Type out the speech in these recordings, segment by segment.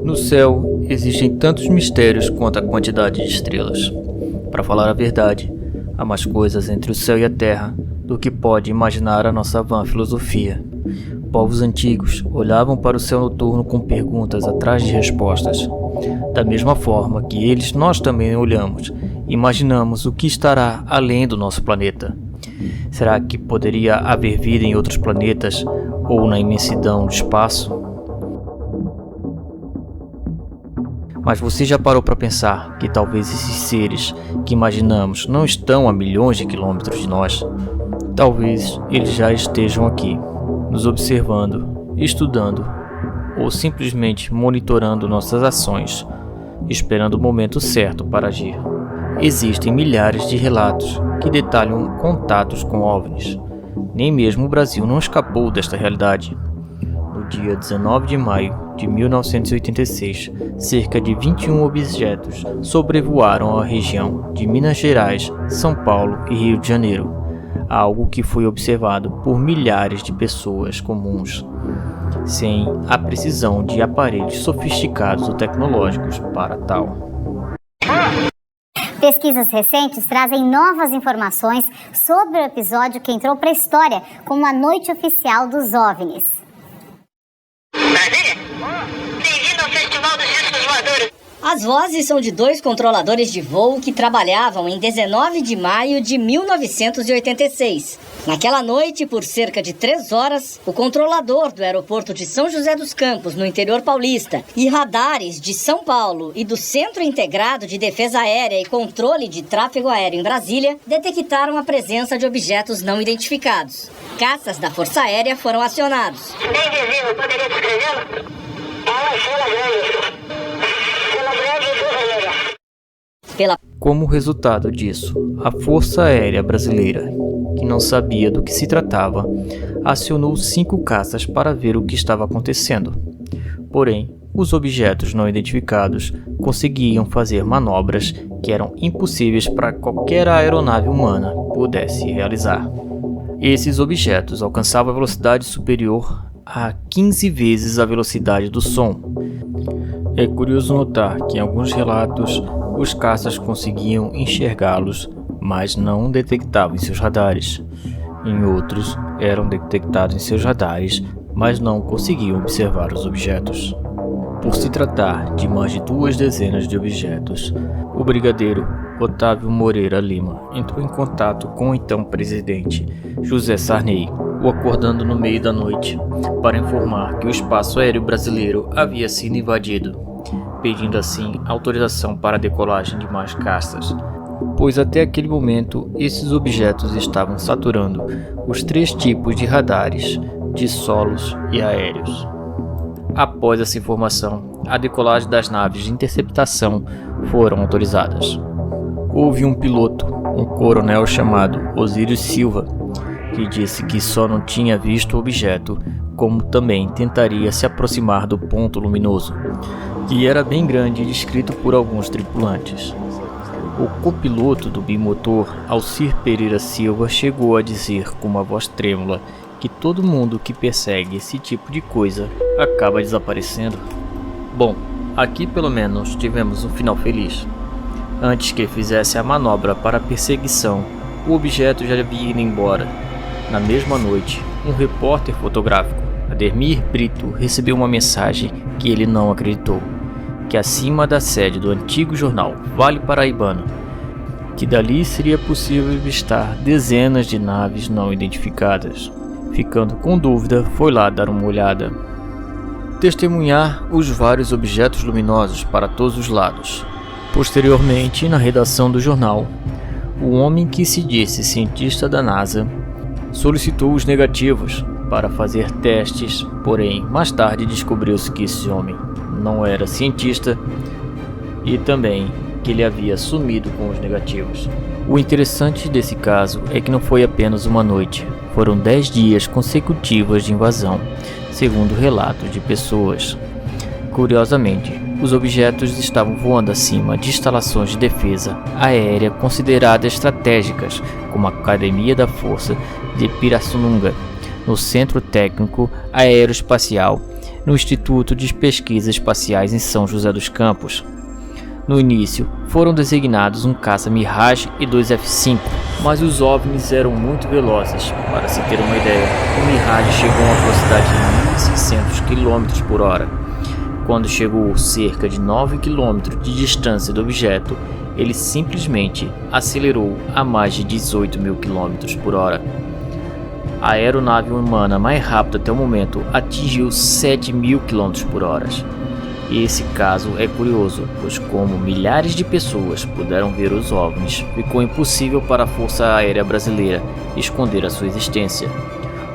No céu existem tantos mistérios quanto a quantidade de estrelas. Para falar a verdade, há mais coisas entre o céu e a terra do que pode imaginar a nossa vã filosofia. Povos antigos olhavam para o céu noturno com perguntas atrás de respostas. Da mesma forma que eles, nós também olhamos, imaginamos o que estará além do nosso planeta. Será que poderia haver vida em outros planetas ou na imensidão do espaço? Mas você já parou para pensar que talvez esses seres que imaginamos não estão a milhões de quilômetros de nós? Talvez eles já estejam aqui, nos observando, estudando ou simplesmente monitorando nossas ações, esperando o momento certo para agir. Existem milhares de relatos que detalham contatos com OVNIs. Nem mesmo o Brasil não escapou desta realidade. No dia 19 de maio de 1986, cerca de 21 objetos sobrevoaram a região de Minas Gerais, São Paulo e Rio de Janeiro, algo que foi observado por milhares de pessoas comuns, sem a precisão de aparelhos sofisticados ou tecnológicos para tal. Pesquisas recentes trazem novas informações sobre o episódio que entrou para a história como a Noite Oficial dos OVNIs. Brasília? Bem-vindo ao Festival dos Discos Voadores. As vozes são de 2 controladores de voo que trabalhavam em 19 de maio de 1986. Naquela noite, por cerca de 3 horas, o controlador do aeroporto de São José dos Campos, no interior paulista, e radares de São Paulo e do Centro Integrado de Defesa Aérea e Controle de Tráfego Aéreo em Brasília, detectaram a presença de objetos não identificados. Caças da Força Aérea foram acionados. Bem visível, poderia descrevê-lo? É uma estrela grande. Como resultado disso, a Força Aérea Brasileira, que não sabia do que se tratava, acionou 5 caças para ver o que estava acontecendo. Porém, os objetos não identificados conseguiam fazer manobras que eram impossíveis para qualquer aeronave humana pudesse realizar. Esses objetos alcançavam a velocidade superior a 15 vezes a velocidade do som. É curioso notar que em alguns relatos os caças conseguiam enxergá-los, mas não detectavam em seus radares. Em outros, eram detectados em seus radares, mas não conseguiam observar os objetos. Por se tratar de mais de 2 dezenas de objetos, o brigadeiro Otávio Moreira Lima entrou em contato com o então presidente José Sarney, o acordando no meio da noite, para informar que o espaço aéreo brasileiro havia sido invadido, pedindo assim autorização para a decolagem de mais caças, pois até aquele momento esses objetos estavam saturando os 3 tipos de radares, de solos e aéreos. Após essa informação, a decolagem das naves de interceptação foram autorizadas. Houve um piloto, um coronel chamado Osíris Silva, que disse que só não tinha visto o objeto, como também tentaria se aproximar do ponto luminoso, que era bem grande e descrito por alguns tripulantes. O copiloto do bimotor, Alcir Pereira Silva, chegou a dizer com uma voz trêmula que todo mundo que persegue esse tipo de coisa acaba desaparecendo. Bom, aqui pelo menos tivemos um final feliz. Antes que fizesse a manobra para a perseguição, o objeto já havia ido embora. Na mesma noite, um repórter fotográfico, Ademir Brito, recebeu uma mensagem que ele não acreditou, que acima da sede do antigo jornal Vale Paraibano, que dali seria possível avistar dezenas de naves não identificadas. Ficando com dúvida, foi lá dar uma olhada. Testemunhar os vários objetos luminosos para todos os lados. Posteriormente, na redação do jornal, o homem que se disse cientista da NASA solicitou os negativos para fazer testes, porém, mais tarde descobriu-se que esse homem não era cientista e também que ele havia sumido com os negativos. O interessante desse caso é que não foi apenas uma noite, foram 10 dias consecutivos de invasão, segundo relatos de pessoas. Curiosamente, os objetos estavam voando acima de instalações de defesa aérea consideradas estratégicas, como a Academia da Força de Pirassununga, no Centro Técnico Aeroespacial no Instituto de Pesquisas Espaciais em São José dos Campos. No início, foram designados um caça Mirage e 2 F-5, mas os OVNIs eram muito velozes. Para se ter uma ideia, o Mirage chegou a uma velocidade de 1.600 km/h. Quando chegou cerca de 9 km de distância do objeto, ele simplesmente acelerou a mais de 18.000 km/h. A aeronave humana mais rápida até o momento atingiu 7.000 km/h. Esse caso é curioso, pois como milhares de pessoas puderam ver os OVNIs, ficou impossível para a Força Aérea Brasileira esconder a sua existência.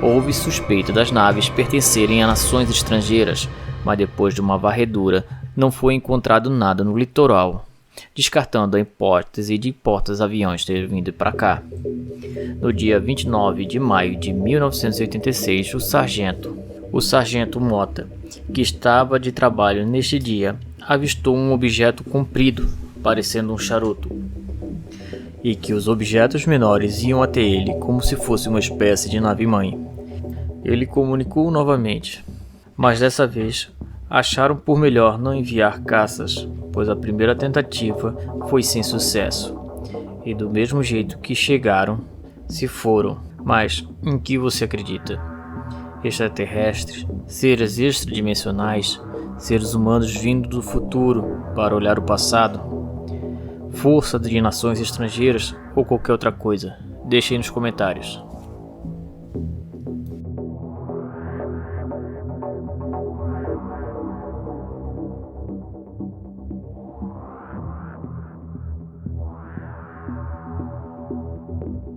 Houve suspeita das naves pertencerem a nações estrangeiras, mas depois de uma varredura, não foi encontrado nada no litoral, descartando a hipótese de porta-aviões ter vindo para cá. No dia 29 de maio de 1986, o sargento Mota, que estava de trabalho neste dia, avistou um objeto comprido, parecendo um charuto, e que os objetos menores iam até ele como se fosse uma espécie de nave-mãe. Ele comunicou novamente, mas dessa vez acharam por melhor não enviar caças, pois a primeira tentativa foi sem sucesso. E do mesmo jeito que chegaram, se foram. Mas em que você acredita? Extraterrestres, seres extradimensionais, seres humanos vindo do futuro para olhar o passado, força de nações estrangeiras ou qualquer outra coisa? Deixe aí nos comentários.